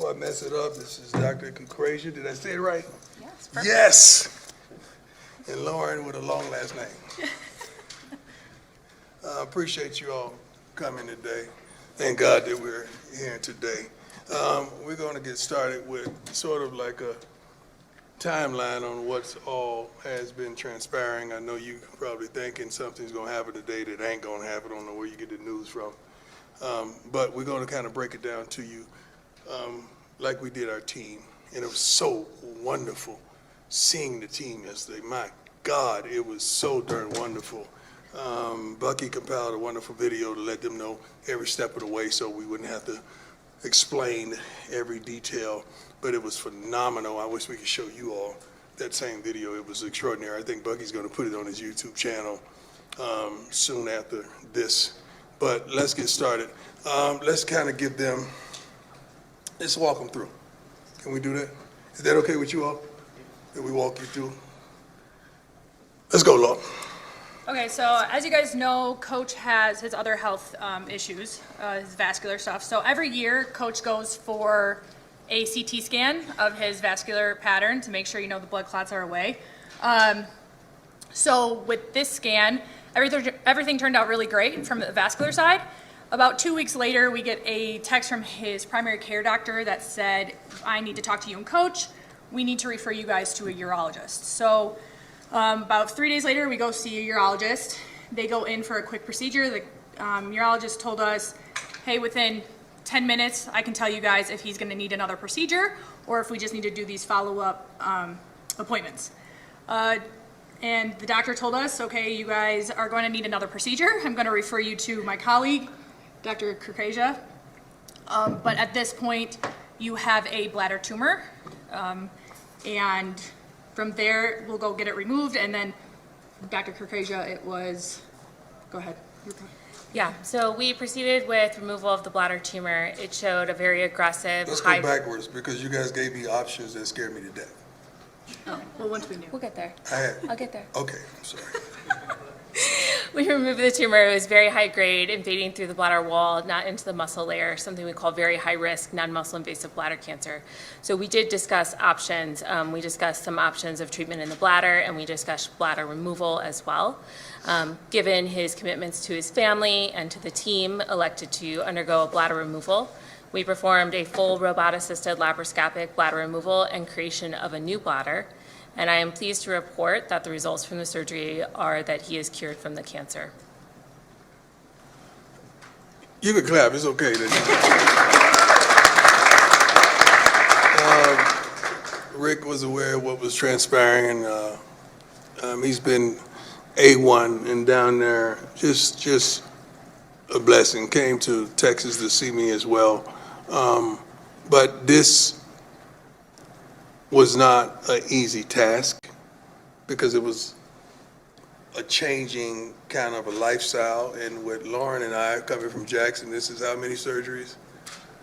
Before I mess it up, this is Dr. Concrasia. Did I say it right? Yes, perfect. Yes! And Lauren with a long last name. I appreciate you all coming today. Thank God that we're here today. We're going to get started with sort of like a timeline on what's all has been transpiring. I know you probably thinking something's going to happen today that ain't going to happen. I don't know where you get the news from. But we're going to kind of break it down to you like we did our team. And it was so wonderful seeing the team yesterday. My God, it was so darn wonderful. Bucky compiled a wonderful video to let them know every step of the way so we wouldn't have to explain every detail, but it was phenomenal. I wish we could show you all that same video. It was extraordinary. I think Bucky's going to put it on his YouTube channel soon after this. But let's get started. Let's kind of give them, let's walk them through. Can we do that? Is that okay with you all? That we walk you through? Let's go, Law. Okay, so as you guys know, Coach has his other health issues, his vascular stuff. So every year, Coach goes for a CT scan of his vascular pattern to make sure, the blood clots are away. So with this scan, everything turned out really great from the vascular side. About 2 weeks later, we get a text from his primary care doctor that said, I need to talk to you and Coach. We need to refer you guys to a urologist. So about 3 days later, we go see a urologist. They go in for a quick procedure. The urologist told us, hey, within 10 minutes, I can tell you guys if he's gonna need another procedure or if we just need to do these follow-up appointments. And the doctor told us, okay, you guys are going to need another procedure. I'm gonna refer you to my colleague, Dr. Concrasia. But at this point, you have a bladder tumor. And from there, we'll go get it removed, and then Dr. Concrasia, it was, go ahead. Yeah, so we proceeded with removal of the bladder tumor. It showed a very aggressive Let's go backwards because you guys gave me options that scared me to death. Oh, well, once we knew. We'll get there. I'll get there. Okay, I'm sorry. We removed the tumor. It was very high grade, invading through the bladder wall, not into the muscle layer, something we call very high risk, non-muscle invasive bladder cancer. So we did discuss options. We discussed some options of treatment in the bladder, and we discussed bladder removal as well. Given his commitments to his family and to the team, elected to undergo a bladder removal. We performed a full robot-assisted laparoscopic bladder removal and creation of a new bladder. And I am pleased to report that the results from the surgery are that he is cured from the cancer. You can clap, it's okay. Rick was aware of what was transpiring, and he's been A1 and down there, just a blessing. Came to Texas to see me as well. But this was not an easy task because it was a changing kind of a lifestyle. And with Lauren and I coming from Jackson, this is how many surgeries?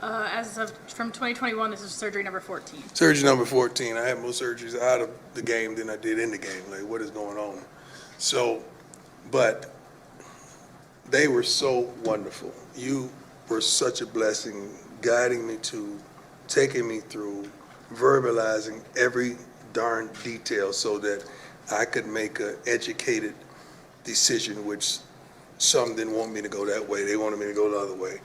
From 2021, this is surgery number 14. Surgery number 14. I had more surgeries out of the game than I did in the game. Like, what is going on? So, but they were so wonderful. You were such a blessing, guiding me to, taking me through, verbalizing every darn detail so that I could make an educated decision, which some didn't want me to go that way. They wanted me to go the other way.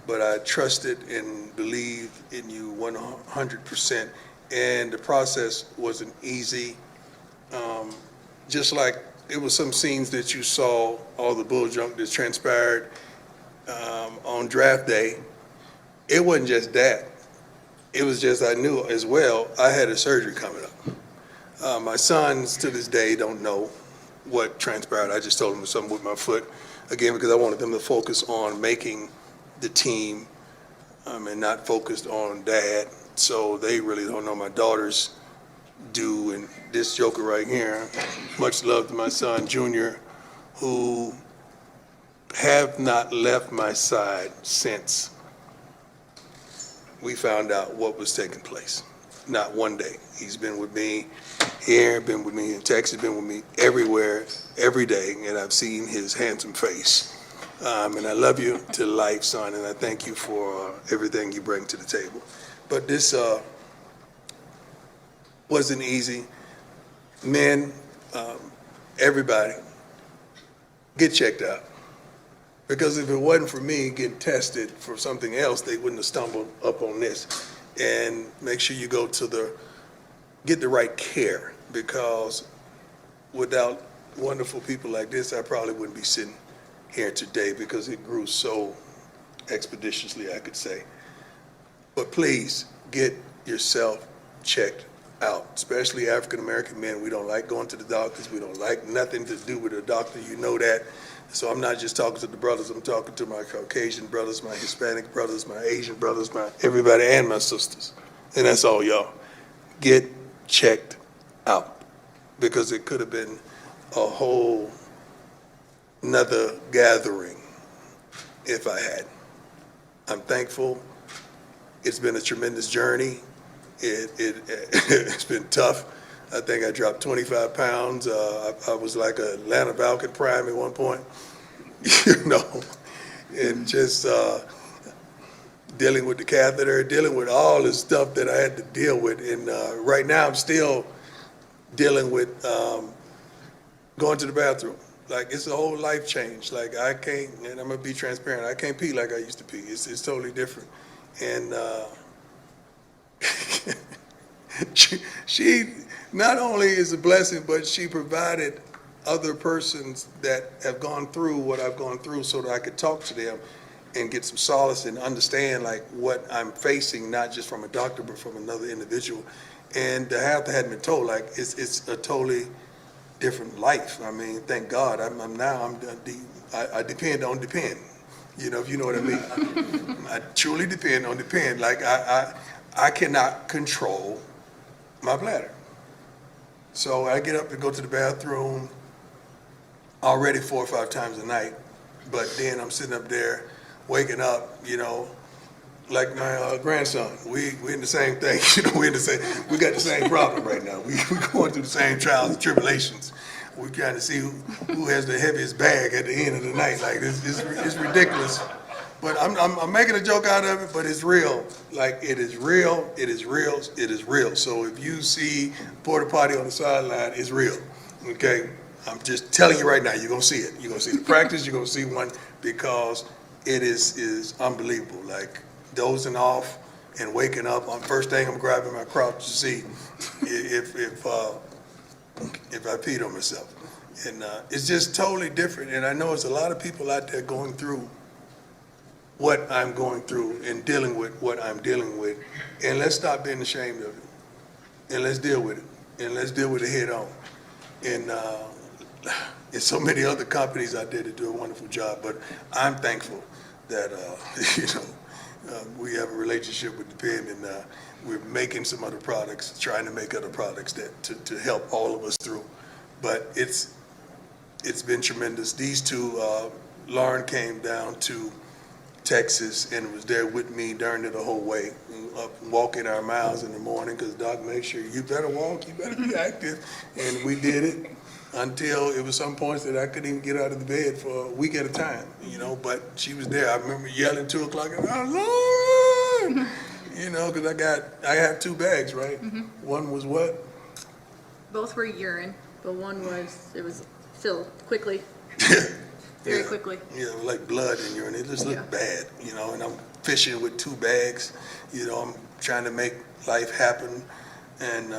But I trusted and believed in you 100%. And the process wasn't easy. Just like it was some scenes that you saw, all the bull junk that transpired on draft day. It wasn't just that. It was just I knew as well I had a surgery coming up. My sons to this day don't know what transpired. I just told them something with my foot, again, because I wanted them to focus on making the team and not focused on dad. So they really don't know. My daughters do, and this joker right here, much love to my son, Junior, who have not left my side since we found out what was taking place. Not one day. He's been with me here, been with me in Texas, been with me everywhere, every day, and I've seen his handsome face. And I love you to life, son, and I thank you for everything you bring to the table. But this wasn't easy. Men, everybody, get checked out. Because if it wasn't for me getting tested for something else, they wouldn't have stumbled up on this. And make sure you go to get the right care, because without wonderful people like this, I probably wouldn't be sitting here today, because it grew so expeditiously, I could say. But please get yourself checked out, especially African-American men. We don't like going to the doctors. We don't like nothing to do with a doctor. You know that. So I'm not just talking to the brothers. I'm talking to my Caucasian brothers, my Hispanic brothers, my Asian brothers, my everybody, and my sisters. And that's all, y'all. Get checked out, because it could have been a whole another gathering if I had. I'm thankful. It's been a tremendous journey. It's been tough. I think I dropped 25 pounds. I was like a Atlanta Falcon prime at one point, and just dealing with the catheter, dealing with all the stuff that I had to deal with. And right now I'm still dealing with going to the bathroom. Like, it's a whole life change. Like, I can't, and I'm gonna be transparent, I can't pee like I used to pee. It's totally different. And she not only is a blessing, but she provided other persons that have gone through what I've gone through, so that I could talk to them and get some solace and understand like what I'm facing, not just from a doctor, but from another individual. And to have that had been told, like, it's a totally different life. I mean, thank God. I depend on depend. If you know what I mean. I truly depend on depend. Like, I cannot control my bladder. So I get up and go to the bathroom already 4 or 5 times a night, but then I'm sitting up there waking up, like my grandson. We in the same thing, we got the same problem right now. We going through the same trials and tribulations. We trying to see who has the heaviest bag at the end of the night. Like, it's ridiculous. But I'm making a joke out of it, but it's real. Like, it is real, it is real, it is real. So if you see porta potty on the sideline, it's real, okay? I'm just telling you right now, you're gonna see it. You're gonna see the practice, you're gonna see one, because it is unbelievable. Like, dozing off and waking up, first thing I'm grabbing my crotch to see if I peed on myself. And it's just totally different. And I know there's a lot of people out there going through what I'm going through and dealing with what I'm dealing with. And let's stop being ashamed of it. And let's deal with it. And let's deal with it head on. And there's so many other companies out there that do a wonderful job, but I'm thankful that, we have a relationship with Depend, and we're making some other products, trying to make other products to help all of us through. But it's been tremendous. These two, Lauren came down to Texas and was there with me during the whole way, up walking our miles in the morning, because Doc made sure you better walk, you better be active. And we did it until it was some points that I couldn't even get out of the bed for a week at a time, but she was there. I remember yelling 2 o'clock, oh, Lord, because I have 2 bags, right? Mm-hmm. One was what? Both were urine, but one was filled quickly. Very quickly. Yeah, like blood and urine. It just looked bad, and I'm fishing with 2 bags. I'm trying to make life happen, and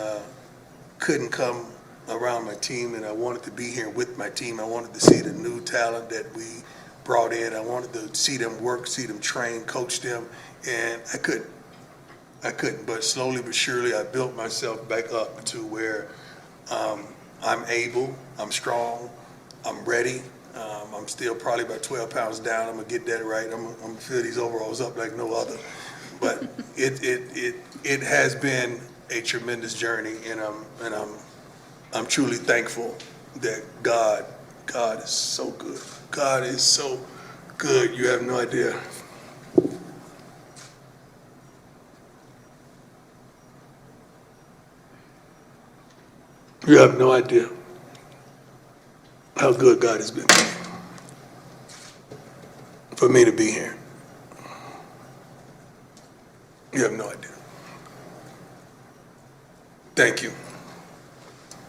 couldn't come around my team, and I wanted to be here with my team. I wanted to see the new talent that we brought in. I wanted to see them work, see them train, coach them, and I couldn't. But slowly but surely, I built myself back up to where I'm able, I'm strong, I'm ready. I'm still probably about 12 pounds down. I'm gonna get that right. I'm gonna fill these overalls up like no other. But it has been a tremendous journey, and I'm truly thankful that God is so good. God is so good. You have no idea. You have no idea how good God has been for me to be here. You have no idea. Thank you.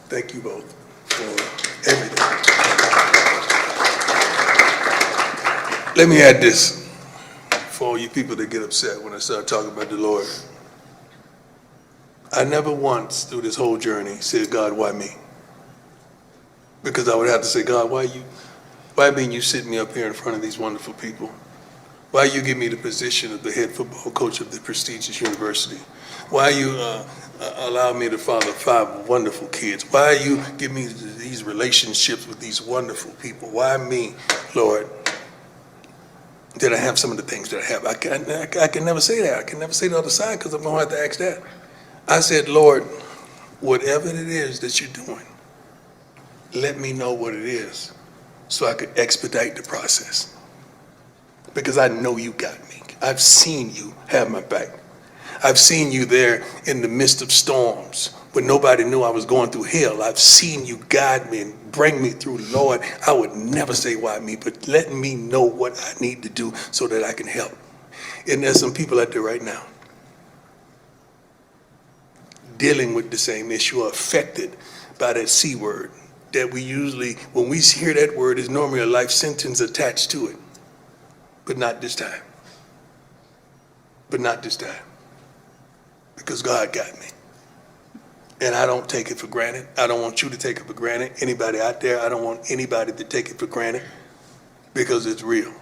Thank you both for everything. Let me add this for all you people that get upset when I start talking about the Lord. I never once through this whole journey said, God, why me? Because I would have to say, God, why mean you sit me up here in front of these wonderful people? Why you give me the position of the head football coach of the prestigious university? Why you allow me to father 5 wonderful kids? Why you give me these relationships with these wonderful people? Why me, Lord? Did I have some of the things that I have? I can never say that. I can never say the other side because I'm going to have to ask that. I said, Lord, whatever it is that you're doing, let me know what it is so I could expedite the process. Because I know you got me. I've seen you have my back. I've seen you there in the midst of storms when nobody knew I was going through hell. I've seen you guide me and bring me through. Lord, I would never say why me, but let me know what I need to do so that I can help. And there's some people out there right now dealing with the same issue, are affected by that C word that we usually, when we hear that word, is normally a life sentence attached to it. But not this time. But not this time. Because God got me. And I don't take it for granted. I don't want you to take it for granted. Anybody out there, I don't want anybody to take it for granted because it's real.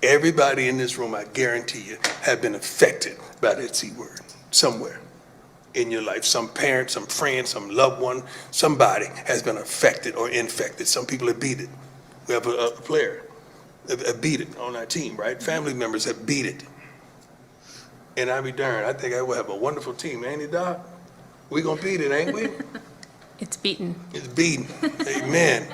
Everybody in this room, I guarantee you, have been affected by that C word somewhere in your life. Some parent, some friend, some loved one, somebody has been affected or infected. Some people have beat it. We have a player have beat it on our team, right? Family members have beat it. And I be darned, I think I will have a wonderful team, ain't it, Doc? We gonna beat it, ain't we? It's beaten. It's beaten. Amen.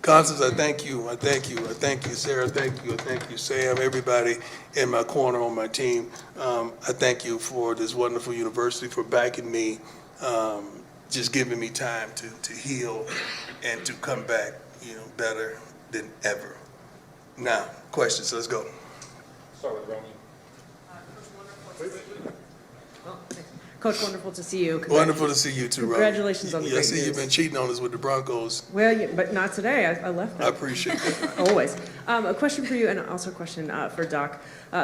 Constance, I thank you. I thank you. I thank you, Sarah. Thank you. I thank you, Sam. Everybody in my corner on my team. I thank you for this wonderful university, for backing me, just giving me time to heal and to come back, better than ever. Now, questions. Let's go. Start with Romy. Coach, wonderful to see you. Wonderful to see you too, Rob. Congratulations on the great I see news. you've been cheating on us with the Broncos. Well, yeah, but not today. I left I that. appreciate that. Always. A question for you and also a question for Doc.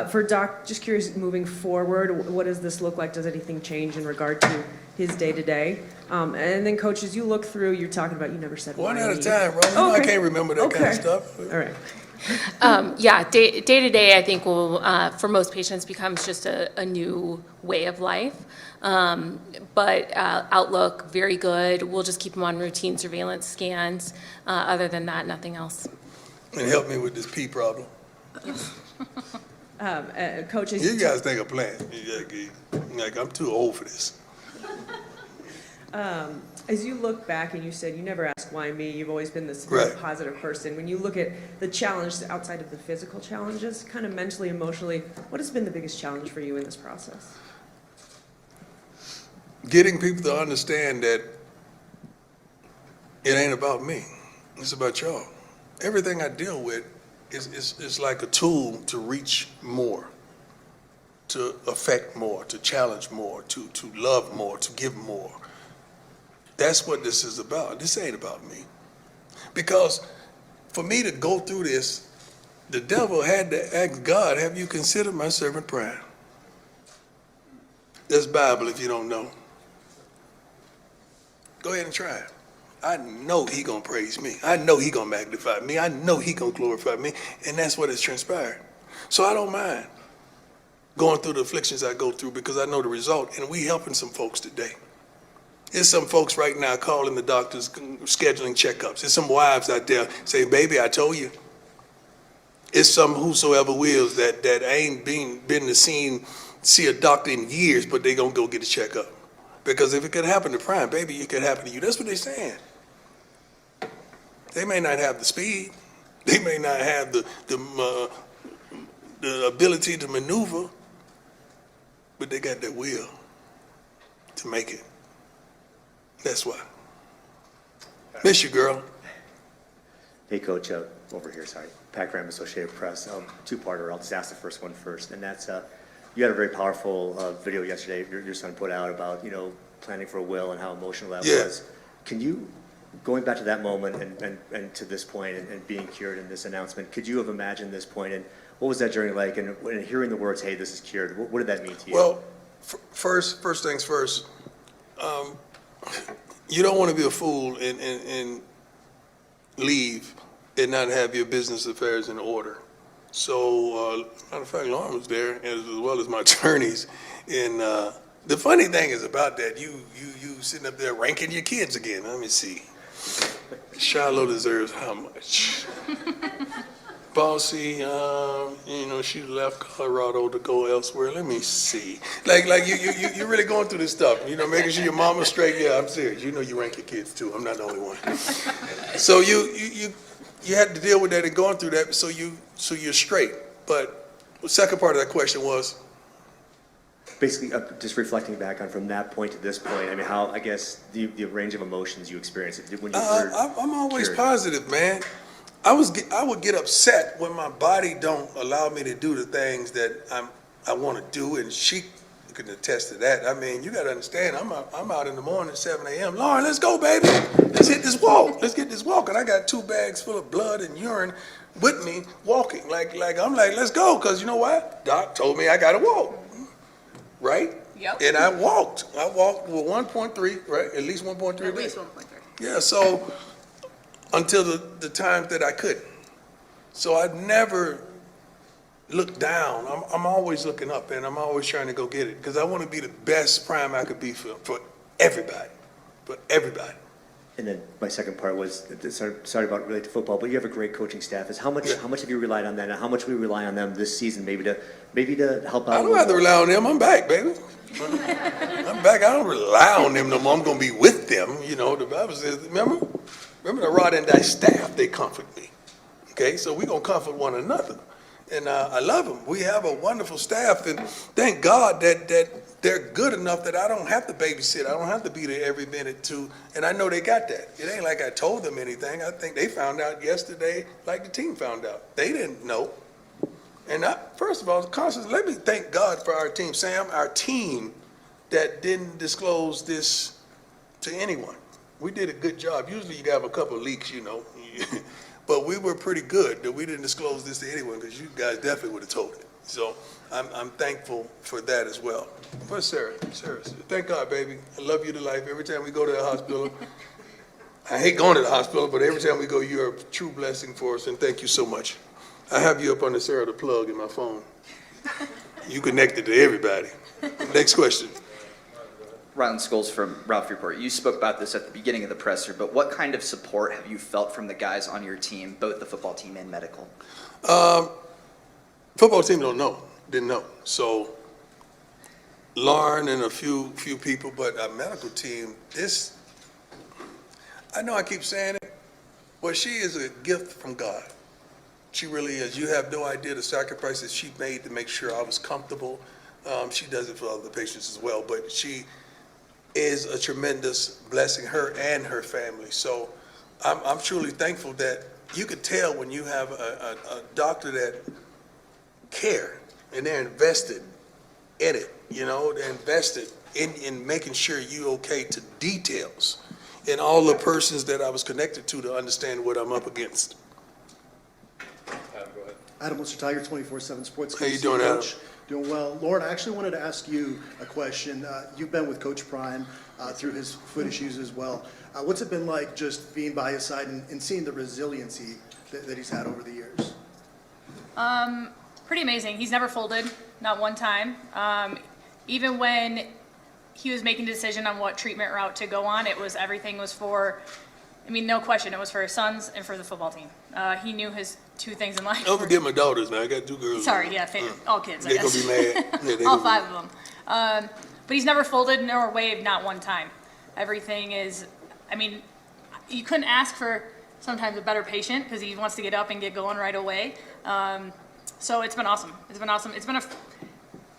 For Doc, just curious, moving forward, what does this look like? Does anything change in regard to his day-to-day? And then, Coach, as you look through, you're talking about you never said One why at a me. time, Rob. You know I Okay. can't remember that kind of Okay. stuff. All right. Day to day, I think will, for most patients, becomes just a new way of life. But outlook, very good. We'll just keep them on routine surveillance scans. Other than that, nothing else. And help me with this pee problem. Coach, as You guys think I'm playing. Like, I'm too old for this. As you look back and you said you never ask why me, you've always been this very Right. positive person. When you look at the challenge outside of the physical challenges, kind of mentally, emotionally, what has been the biggest challenge for you in this process? Getting people to understand that it ain't about me. It's about y'all. Everything I deal with is like a tool to reach more, to affect more, to challenge more, to love more, to give more. That's what this is about. This ain't about me. Because for me to go through this, the devil had to ask God, have you considered my servant prayer? That's Bible if you don't know. Go ahead and try it. I know he gonna praise me. I know he gonna magnify me. I know he gonna glorify me. And that's what has transpired. So I don't mind going through the afflictions I go through because I know the result. And we helping some folks today. There's some folks right now calling the doctors, scheduling checkups. There's some wives out there saying, baby, I told you. It's some whosoever wills that ain't been to see a doctor in years, but they gonna go get a checkup. Because if it could happen to Prime, baby, it could happen to you. That's what they're saying. They may not have the speed. They may not have the ability to maneuver, but they got that will to make it. That's why. Miss you, girl. Hey, Coach, over here, sorry. Pat Graham, Associated Press. Two-parter. I'll just ask the first one first, and that's You had a very powerful video yesterday your son put out about, planning for a will and how emotional that Yeah. was. Can you, going back to that moment and to this point and being cured in this announcement, could you have imagined this point and what was that journey like? And when hearing the words, "Hey, this is cured," what did that mean to you? Well, first things first, you don't want to be a fool and leave and not have your business affairs in order. So, matter of fact, Lauren was there as well as my attorneys. And the funny thing is about that, you sitting up there ranking your kids again. Let me see. Shiloh deserves how much? Bossy, she left Colorado to go elsewhere. Let me see. Like you're really going through this stuff. Making sure your mama's straight. Yeah, I'm serious. You rank your kids too. I'm not the only one. So you had to deal with that and going through that. So you're straight. But the second part of that question was. Basically, just reflecting back on from that point to this point, I mean, how, I guess, the range of emotions you experienced when you were I'm always cured. positive, man. I would get upset when my body don't allow me to do the things that I want to do, and she can attest to that. I mean, you got to understand, I'm out in the morning at 7 a.m. Lauren, let's go, baby. Let's hit this walk. Let's get this walk. And I got 2 bags full of blood and urine with me walking. Like I'm like, let's go, because you know what? Doc told me I got to walk. Right? Yep. And I walked with 1.3, right? At least 1.3 a day. At least 1.3. Yeah, so until the times that I couldn't. So I never look down. I'm always looking up, and I'm always trying to go get it because I want to be the best prime I could be for everybody. For everybody. And then my second part was, sorry about related to football, but you have a great coaching staff. How much have you relied on that, and how much will you rely on them this season, maybe to help out? I don't have to rely on them. I'm back, baby. I'm back. I don't rely on them no more. I'm going to be with them. The Bible says, remember the rod and thy staff, they comfort me. Okay, so we're going to comfort one another. And I love them. We have a wonderful staff, and thank God that they're good enough that I don't have to babysit. I don't have to be there every minute too. And I know they got that. It ain't like I told them anything. I think they found out yesterday, like the team found out. They didn't know. And first of all, Constance, let me thank God for our team, Sam, our team that didn't disclose this to anyone. We did a good job. Usually you have a couple of leaks, but we were pretty good that we didn't disclose this to anyone because you guys definitely would have told it. So I'm thankful for that as well. But Sarah, thank God, baby. I love you to life. Every time we go to the hospital, I hate going to the hospital, but every time we go, you're a true blessing for us, and thank you so much. I have you up on the Sarah the plug in my phone. You connected to everybody. Next question. Rylan Scholes from Ralph Report. You spoke about this at the beginning of the presser, but what kind of support have you felt from the guys on your team, both the football team and medical? Football team didn't know. So Lauren and a few people, but our medical team, I know I keep saying it, but she is a gift from God. She really is. You have no idea the sacrifices she made to make sure I was comfortable. She does it for other patients as well, but she is a tremendous blessing, her and her family. So I'm truly thankful that you could tell when you have a doctor that care and they're invested in it, they're invested in making sure you okay to details and all the persons that I was connected to understand what I'm up against. Adam Worcester Tiger, 24/7 Sports. How you doing, Adam? Doing well. Lauren, I actually wanted to ask you a question. You've been with Coach Prime through his foot issues as well. What's it been like just being by his side and seeing the resiliency that he's had over the years? Pretty amazing. He's never folded, not one time. Even when he was making a decision on what treatment route to go on, everything was for, no question, it was for his sons and for the football team. He knew his 2 things in life. Don't forget my daughters, man. I got 2 girls. Sorry, yeah, all kids, I They're guess. going to be mad. Yeah, All 5 of them. But he's never folded nor waved, not one time. Everything is, you couldn't ask for sometimes a better patient because he wants to get up and get going right away. So it's been awesome. It's been awesome. It's been a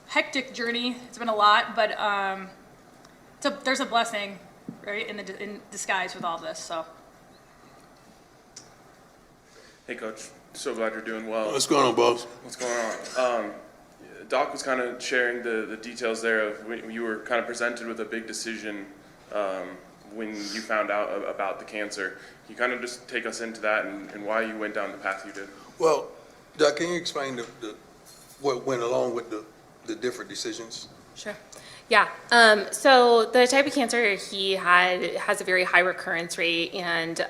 hectic journey. It's been a lot, but there's a blessing, right, in disguise with all this. So. Hey, Coach. So glad you're doing well. What's going on, boss? What's going on? Doc was kind of sharing the details there of when you were kind of presented with a big decision when you found out about the cancer. Can you kind of just take us into that and why you went down the path you did? Well, Doc, can you explain what went along with the different decisions? Sure. Yeah. So the type of cancer he has a very high recurrence rate, and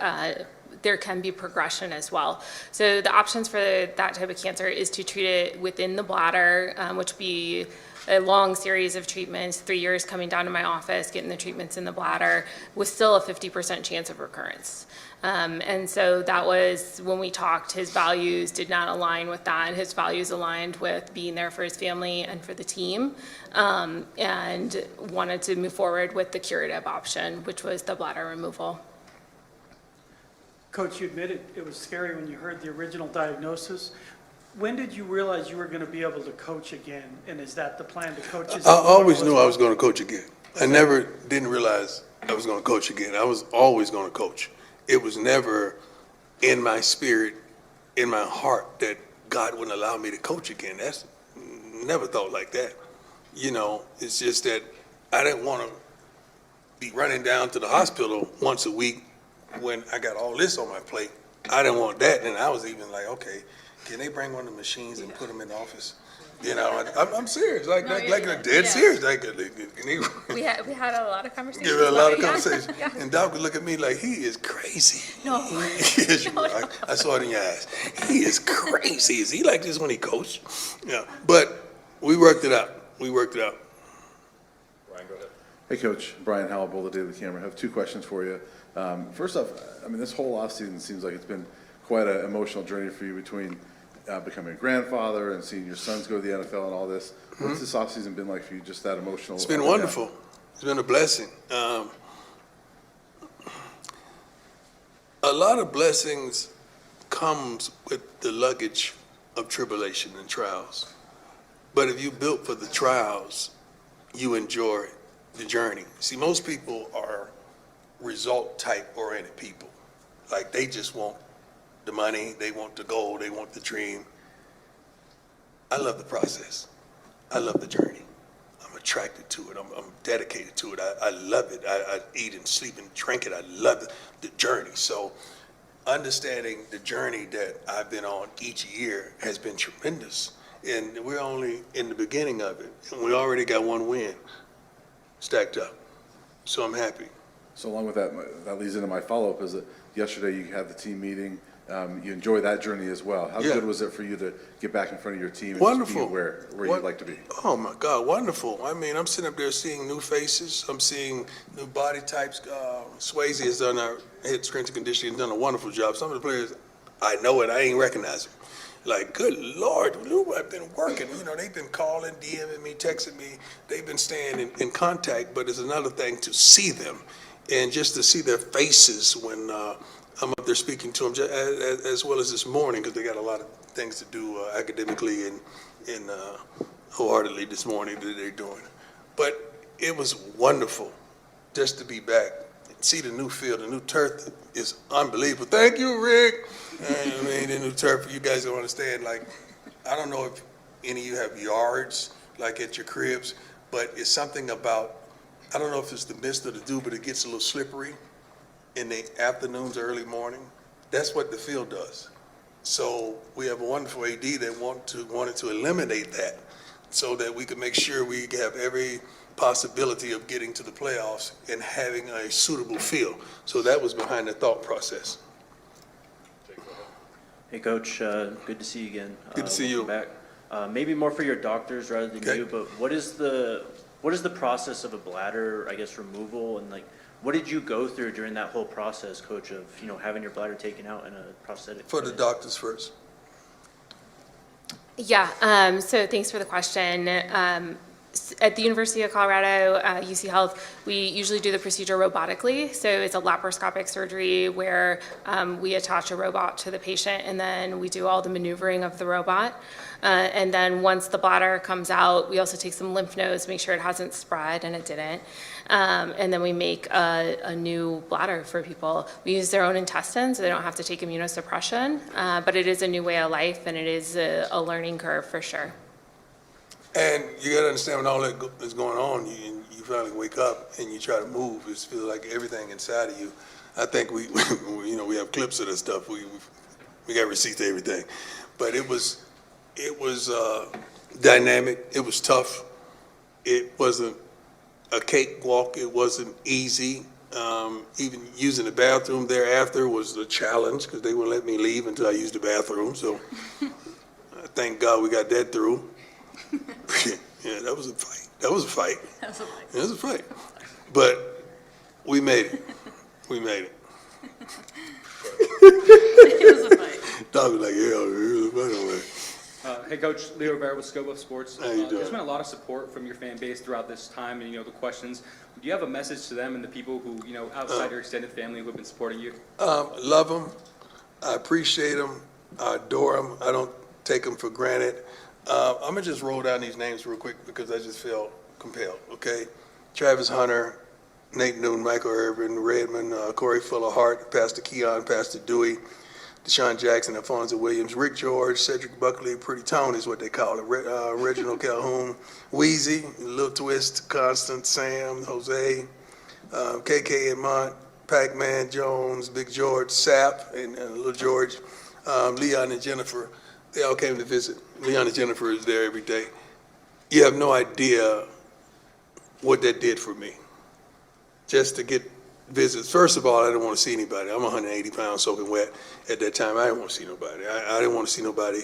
there can be progression as well. So the options for that type of cancer is to treat it within the bladder, which would be a long series of treatments, 3 years coming down to my office, getting the treatments in the bladder, with still a 50% chance of recurrence. And so that was when we talked, his values did not align with that. His values aligned with being there for his family and for the team, and wanted to move forward with the curative option, which was the bladder removal. Coach, you admitted it was scary when you heard the original diagnosis. When did you realize you were going to be able to coach again? And is that the plan to coach? I always knew I was going to coach again. I didn't realize I was going to coach again. I was always going to coach. It was never in my spirit, in my heart, that God wouldn't allow me to coach again. That's never thought like that. You know, it's just that I didn't want to be running down to the hospital once a week when I got all this on my plate. I didn't want that. And I was even like, okay, can they bring one of the machines and put them in the office? You know, I'm serious, like dead serious. We had a lot of conversations. Give it a lot of about it, conversation. Yeah. And Doc would look at me like, he is crazy. No. Yes, you are. I saw it in your eyes. He is crazy. Is he like this when he coached? Yeah. But we worked it out. Ryan, go ahead. Hey, Coach. Brian Howell, Boulder Daily Camera. I have two questions for you. First off, I mean, this whole offseason seems like it's been quite an emotional journey for you between becoming a grandfather and seeing your sons go to the NFL and all this. What's this offseason been like for you, just that emotional? It's been wonderful. It's been a blessing. A lot of blessings comes with the luggage of tribulation and trials. But if you built for the trials, you enjoy the journey. See, most people are result type oriented people. Like they just want the money, they want the goal, they want the dream. I love the process. I love the journey. I'm attracted to it. I'm dedicated to it. I love it. I eat and sleep and drink it. I love the journey. So understanding the journey that I've been on each year has been tremendous. And we're only in the beginning of it. And we already got one win stacked up. So I'm happy. So along with that, that leads into my follow-up is that yesterday you had the team meeting. You enjoy that journey as well. How good was it for you to get back in front of your team and wonderful. Just be where you'd like to be? Oh my God, wonderful. I mean, I'm sitting up there seeing new faces. I'm seeing new body types. Swayze has done our head strength and conditioning, done a wonderful job. Some of the players, I know it, I ain't recognize them. Like, good Lord, Lou, I've been working. You know, they've been calling, DMing me, texting me. They've been staying in contact, but it's another thing to see them and just to see their faces when I'm up there speaking to them, as well as this morning, because they got a lot of things to do academically and wholeheartedly this morning that they're doing. But it was wonderful just to be back. See the new field, the new turf is unbelievable. Thank you, Rick. I mean, the new turf, you guys don't understand. Like, I don't know if any of you have yards, like at your cribs, but it's something about, I don't know if it's the mist or the dew, but it gets a little slippery in the afternoons, early morning. That's what the field does. So we have a wonderful AD that wanted to eliminate that so that we could make sure we have every possibility of getting to the playoffs and having a suitable field. So that was behind the thought process. Hey, Coach, good to see you again. Good to see you. Back. Maybe more for your doctors rather than you, but what is the process of a bladder, I guess, removal, and like, what did you go through during that whole process, Coach, of, you know, having your bladder taken out in a prosthetic? For the doctors first. Yeah, so thanks for the question. At the University of Colorado, UC Health, we usually do the procedure robotically. So it's a laparoscopic surgery where we attach a robot to the patient and then we do all the maneuvering of the robot. And then once the bladder comes out, we also take some lymph nodes, make sure it hasn't spread, and it didn't. And then we make a new bladder for people. We use their own intestines, so they don't have to take immunosuppression. But it is a new way of life and it is a learning curve for sure. And you gotta understand when all that is going on, you finally wake up and you try to move. It feels like everything inside of you. I think we we have clips of this stuff. We got receipts to everything, but it was dynamic. It was tough. It wasn't a cakewalk. It wasn't easy. Even using the bathroom thereafter was a challenge because they wouldn't let me leave until I used the bathroom. So thank God we got that through. Yeah, that was a fight. That was a fight. That was a fight. It was a fight. But we made it. We made it. It was a fight. Doc was like, yeah, it was a fight. Hey, Coach, Leo Rivera with Scope of Sports. How you doing? There's been a lot of support from your fan base throughout this time, and the questions. Do you have a message to them and the people who outside your extended family who have been supporting you? Love them. I appreciate them. I adore them. I don't take them for granted. I'm gonna just roll down these names real quick because I just feel compelled. Okay, Travis Hunter, Nate Newton, Michael Irvin, Redmond, Corey Fuller Hart, Pastor Keon, Pastor Dewey, Deshaun Jackson, Alfonso Williams, Rick George, Cedric Buckley, Pretty Tone is what they call it, Reginald Calhoun, Wheezy, Lil Twist, Constant, Sam, Jose, KK and Mont, Pac-Man, Jones, Big George, Sap, and Little George, Leon and Jennifer. They all came to visit. Leon and Jennifer is there every day. You have no idea what that did for me. Just to get visits. First of all, I didn't want to see anybody. I'm 180 pounds soaking wet at that time. I didn't want to see nobody. I didn't want to see nobody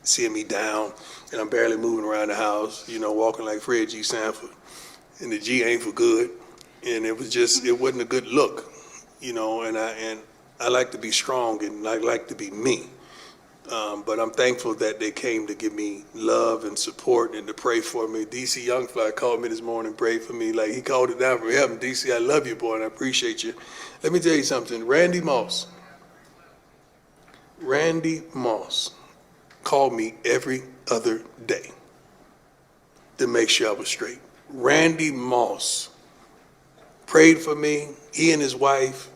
seeing me down, and I'm barely moving around the house, walking like Fred G. Sanford. And the G ain't for good. And it wasn't a good look, and I like to be strong and I like to be me. But I'm thankful that they came to give me love and support and to pray for me. DC Youngfly called me this morning, prayed for me. Like he called it down from heaven. DC, I love you, boy, and I appreciate you. Let me tell you something. Randy Moss called me every other day to make sure I was straight. Randy Moss prayed for me. He and his wife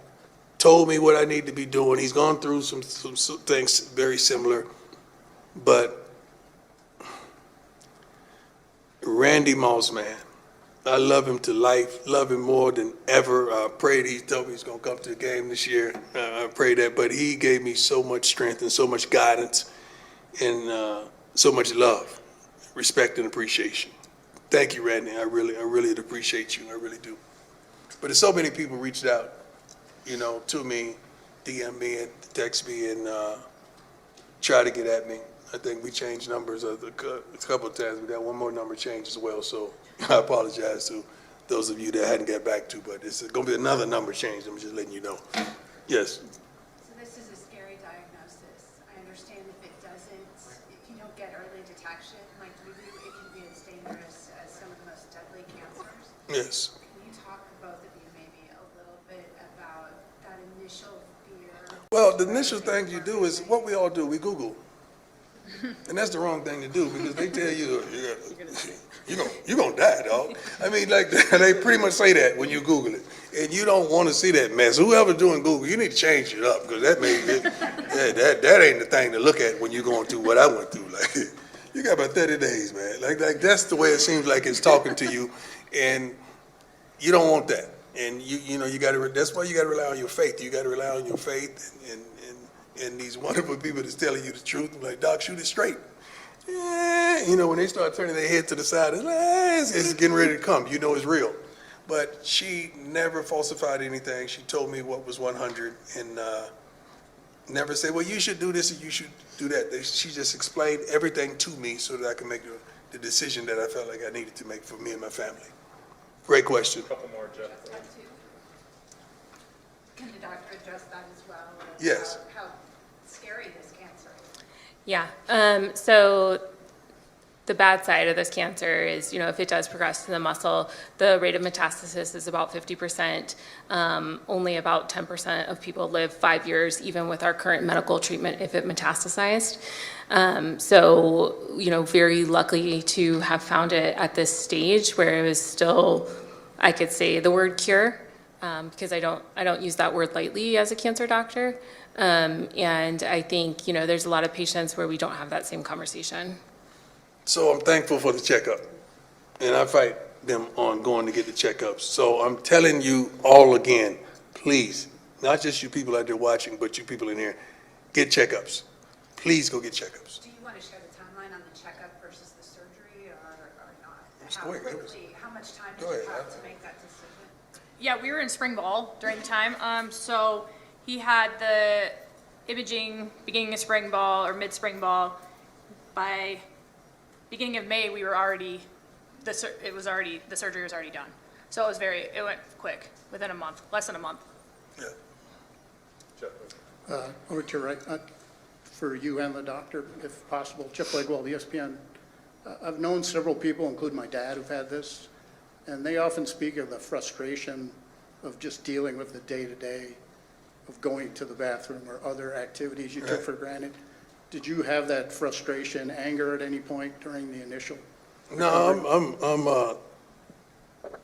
told me what I need to be doing. He's gone through some things very similar, but Randy Moss, man, I love him to life, love him more than ever. I prayed, he told me he's gonna come to the game this year. I prayed that, but he gave me so much strength and so much guidance and so much love, respect and appreciation. Thank you, Randy. I really appreciate you. I really do. But there's so many people reached out, to me, DM me and text me and try to get at me. I think we changed numbers a couple of times. We got one more number change as well, so I apologize to those of you that hadn't got back to, but it's going to be another number change. I'm just letting you know. Yes. So this is a scary diagnosis. I understand if you don't get early detection like we do, it can be as dangerous as some of the most deadly cancers. Yes. Well, the initial thing you do is what we all do. We Google, and that's the wrong thing to do because they tell you you're gonna die, dog. I mean, like they pretty much say that when you Google it, and you don't want to see that mess. Whoever's doing Google, you need to change it up because that ain't the thing to look at when you're going through what I went through. Like you got about 30 days, man. Like that's the way it seems like it's talking to you, and you don't want that. And you got to. That's why you got to rely on your faith. You got to rely on your faith and these wonderful people that's telling you the truth. I'm like, Doc, shoot it straight. Yeah, when they start turning their head to the side, it's getting ready to come. It's real. But she never falsified anything. She told me what was 100 and never said, well, you should do this and you should do that. She just explained everything to me so that I can make the decision that I felt like I needed to make for me and my family. Great question. A couple more, Jeff. Can the doctor address that as well? Yes. How scary this cancer is? Yeah. So the bad side of this cancer is, if it does progress to the muscle, the rate of metastasis is about 50%. Only about 10% of people live 5 years, even with our current medical treatment, if it metastasized. So, very lucky to have found it at this stage where it was still, I could say the word cure, because I don't use that word lightly as a cancer doctor. And I think, there's a lot of patients where we don't have that same conversation. So I'm thankful for the checkup, and I fight them on going to get the checkups. So I'm telling you all again, please, not just you people out there watching, but you people in here, get checkups. Please go get checkups. Do you want to share the timeline on the checkup versus the surgery or not? Just How go ahead. quickly, how much time did Go you ahead. have to make that decision? Yeah, we were in spring ball during the time. So he had the imaging beginning of spring ball or mid-spring ball. By beginning of May, we were already, the surgery was already done. So it went quick, within a month, less than a month. Yeah. Over to your right, for you and the doctor, if possible. Chip Legwell, ESPN. I've known several people, including my dad, who've had this, and they often speak of the frustration of just dealing with the day-to-day of going to the bathroom or other activities you took for granted. Did you have that frustration, anger at any point during the initial? No,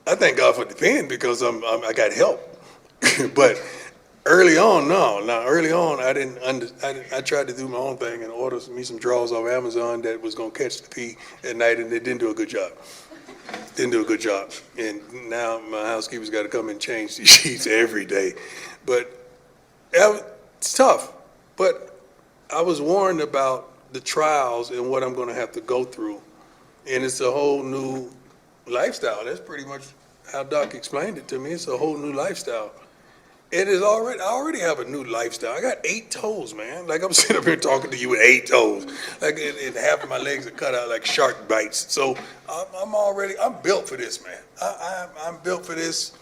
I thank God for the pen because I got help. But early on, no. Now, early on, I tried to do my own thing and order me some drawers off Amazon that was going to catch the pee at night, and it didn't do a good job. Didn't do a good job. And now my housekeeper's got to come and change these sheets every day. But it's tough. But I was warned about the trials and what I'm going to have to go through. And it's a whole new lifestyle. That's pretty much how Doc explained it to me. It's a whole new lifestyle. I already have a new lifestyle. I got 8 toes, man. Like I'm sitting up here talking to you with 8 toes. Like and half of my legs are cut out like shark bites. So I'm built for this, man. I'm built for this.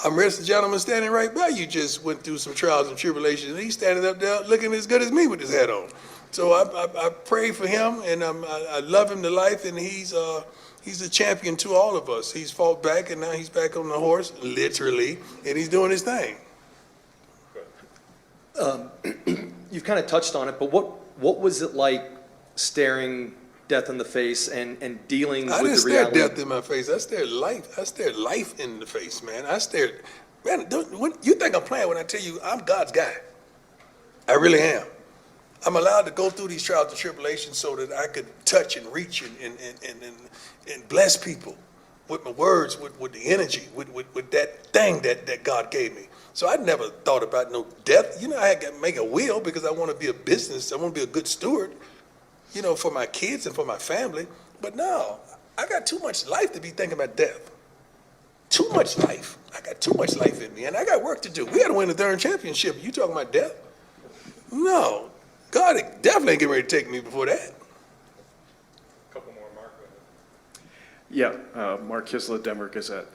I'm the gentleman standing right by you just went through some trials and tribulations, and he's standing up there looking as good as me with his hat on. So I pray for him, and I love him to life, and he's a champion to all of us. He's fought back, and now he's back on the horse, literally, and he's doing his thing. You've kind of touched on it, but what was it like staring death in the face and dealing with the reality? I didn't stare death in my face. I stared life in the face, man. Man, you think I'm playing when I tell you I'm God's guy. I really am. I'm allowed to go through these trials and tribulations so that I could touch and reach and bless people with my words, with the energy, with that thing that God gave me. So I never thought about no death. You know, I had to make a will because I want to be a business. I want to be a good steward, you know, for my kids and for my family. But no, I got too much life to be thinking about death. Too much life. I got too much life in me, and I got work to do. We got to win the third championship. You talking about death? No. God definitely ain't getting ready to take me before that. Couple more, Mark. Yeah, Mark Kisla, Denver Gazette.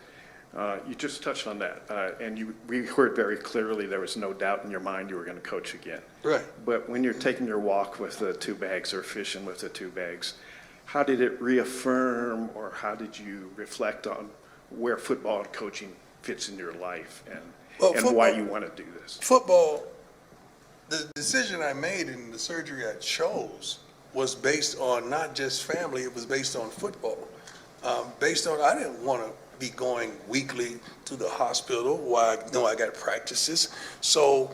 You just touched on that, and we heard very clearly there was no doubt in your mind you were going to coach again. Right. But when you're taking your walk with the 2 bags or fishing with the 2 bags, how did it reaffirm or how did you reflect on where football and coaching fits in your life and why you want to do this? Football, the decision I made and the surgery I chose was based on not just family, it was based on football. I didn't want to be going weekly to the hospital while I know I got practices. So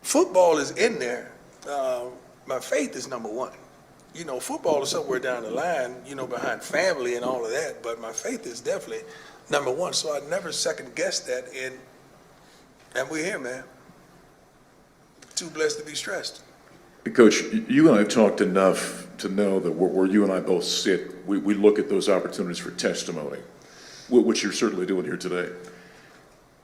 football is in there. My faith is number one. You know, football is somewhere down the line, you know, behind family and all of that, but my faith is definitely number one. So I never second guessed that, and we're here, man. Too blessed to be stressed. Coach, you and I talked enough to know that where you and I both sit, we look at those opportunities for testimony, which you're certainly doing here today.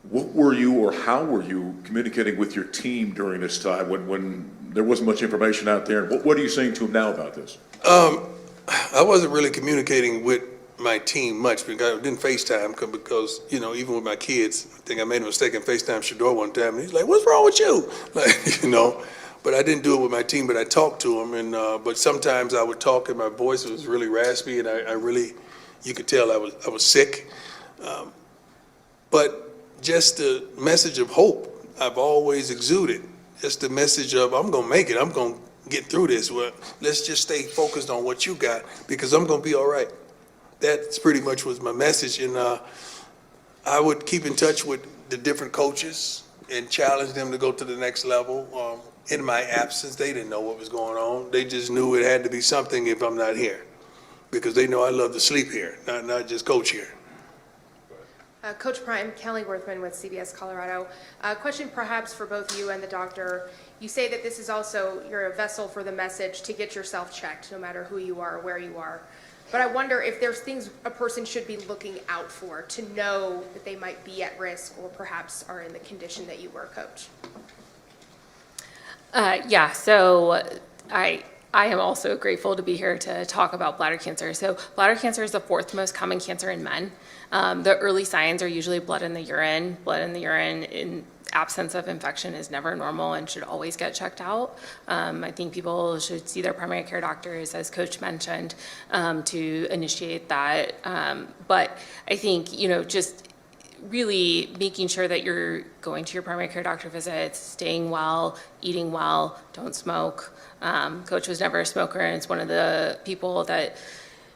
What were you or how were you communicating with your team during this time when there wasn't much information out there? What are you saying to them now about this? I wasn't really communicating with my team much because I didn't FaceTime because, you know, even with my kids, I think I made a mistake in FaceTime Shador one time, and he's like, "What's wrong with you?" Like, you know, but I didn't do it with my team, but I talked to them, and but sometimes I would talk and my voice was really raspy, and I really, you could tell I was sick. But just the message of hope I've always exuded. Just the message of I'm gonna make it, I'm gonna get through this. Well, let's just stay focused on what you got because I'm gonna be all right. That's pretty much was my message, and I would keep in touch with the different coaches and challenge them to go to the next level. In my absence, they didn't know what was going on. They just knew it had to be something if I'm not here. because they know I love to sleep here, not just coach here. Coach Prime, Kelly Worthman with CBS Colorado. Question perhaps for both you and the doctor. You say that this is also, you're a vessel for the message to get yourself checked, no matter who you are or where you are. But I wonder if there's things a person should be looking out for to know that they might be at risk or perhaps are in the condition that you were, Coach. Yeah, so I am also grateful to be here to talk about bladder cancer. So bladder cancer is the 4th most common cancer in men. The early signs are usually blood in the urine. Blood in the urine in absence of infection is never normal and should always get checked out. I think people should see their primary care doctors, as Coach mentioned, to initiate that. But I think, just really making sure that you're going to your primary care doctor visits, staying well, eating well, don't smoke. Coach was never a smoker, and it's one of the people that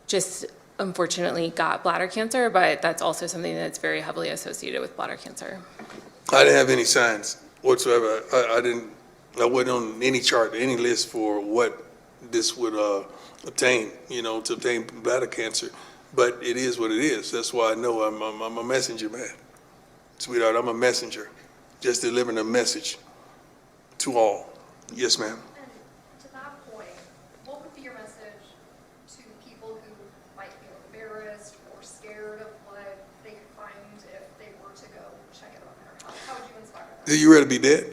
just unfortunately got bladder cancer, but that's also something that's very heavily associated with bladder cancer. I didn't have any signs whatsoever. I wasn't on any chart, any list for what this would obtain, to obtain bladder cancer. But it is what it is. That's why I know I'm a messenger, man. Sweetheart, I'm a messenger, just delivering a message to all. Yes, ma'am. And to that point, what would be your message to people who might feel embarrassed or scared of what they could find if they were to go check it out? How would you inspire them? Do you rather be dead?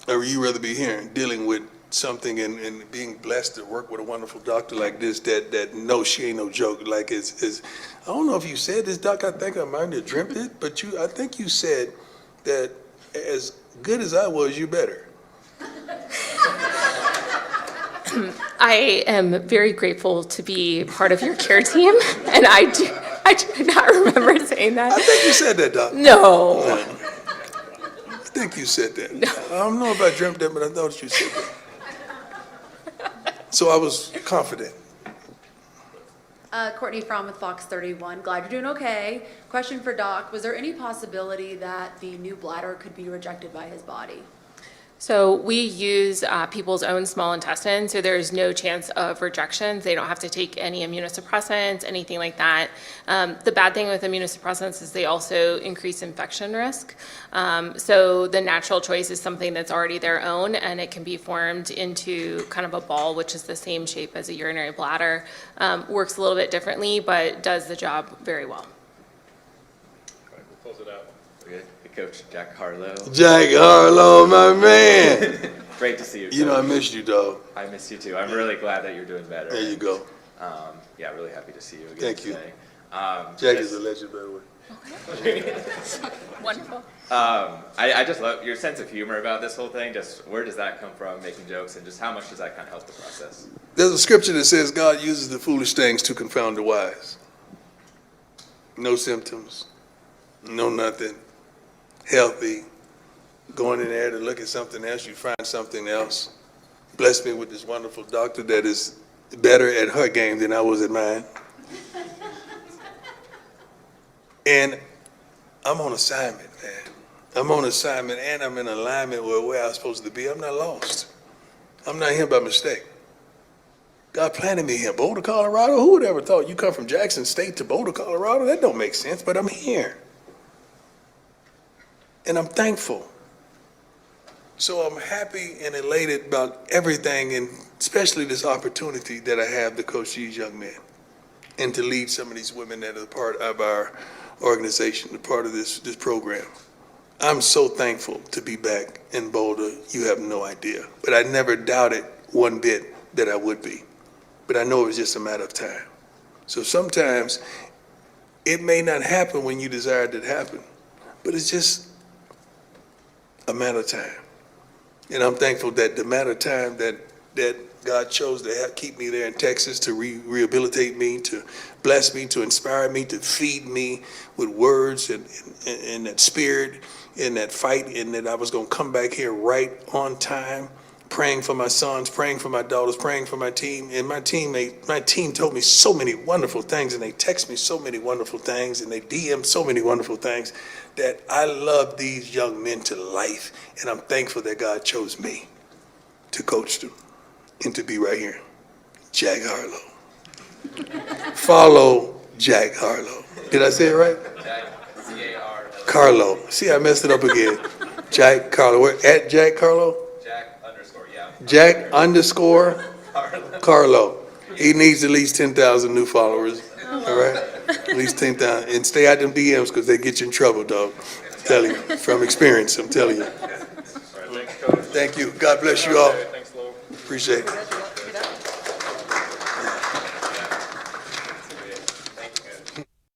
Or would you rather be here dealing with something and being blessed to work with a wonderful doctor like this that knows she ain't no joke? Like it's I don't know if you said this, Doc, I think I might have dreamt it, but I think you said that as good as I was, you better. I am very grateful to be part of your care team, and I do not remember saying that. I think you said that, Doc. No. I think you said that. No. I don't know if I dreamt that, but I thought you said that. So I was confident. Courtney Fromm with Fox 31. Glad you're doing okay. Question for Doc. Was there any possibility that the new bladder could be rejected by his body? So we use people's own small intestine, so there's no chance of rejection. They don't have to take any immunosuppressants, anything like that. The bad thing with immunosuppressants is they also increase infection risk. So the natural choice is something that's already their own, and it can be formed into kind of a ball, which is the same shape as a urinary bladder. Works a little bit differently, but does the job very well. All right, we'll close it out. Good. Coach Jack Harlow. Jack Harlow, my man. Great to see you. You know I missed you, dog. I missed you too. I'm really glad that you're doing better. There you go. Yeah, really happy to see you again. Thank you. Today. Jack is a legend, by the way. Wonderful. I just love your sense of humor about this whole thing. Just where does that come from, making jokes, and just how much does that kind of help the process? There's a scripture that says God uses the foolish things to confound the wise. No symptoms, no nothing. Healthy, going in there to look at something else, you find something else. Bless me with this wonderful doctor that is better at her game than I was at mine. And I'm on assignment, man. I'm on assignment and I'm in alignment with where I'm supposed to be. I'm not lost. I'm not here by mistake. God planted me here. Boulder, Colorado? Who would ever thought you come from Jackson State to Boulder, Colorado? That don't make sense, but I'm here. And I'm thankful. So I'm happy and elated about everything, and especially this opportunity that I have to coach these young men and to lead some of these women that are part of our organization, a part of this program. I'm so thankful to be back in Boulder. You have no idea. But I never doubted one bit that I would be. But I know it was just a matter of time. So sometimes it may not happen when you desire it to happen, but it's just a matter of time. And I'm thankful that the matter of time that God chose to keep me there in Texas, to rehabilitate me, to bless me, to inspire me, to feed me with words and that spirit and that fight, and that I was going to come back here right on time, praying for my sons, praying for my daughters, praying for my team. And my team told me so many wonderful things, and they text me so many wonderful things, and they DM so many wonderful things, that I love these young men to life. And I'm thankful that God chose me to coach them and to be right here. Jack Harlow. follow Jack Harlow. Did I say it right? Jack, C-A-R-L-O. Carlo. See, I messed it up again. Jack Carlo. We're at Jack Carlo? Jack underscore Carlo. He needs at least 10,000 new followers. All right? At least 10,000. And stay out them DMs because they get you in trouble, dog. I'm telling you. From experience, I'm telling you. Thank you. God bless you all. Appreciate it.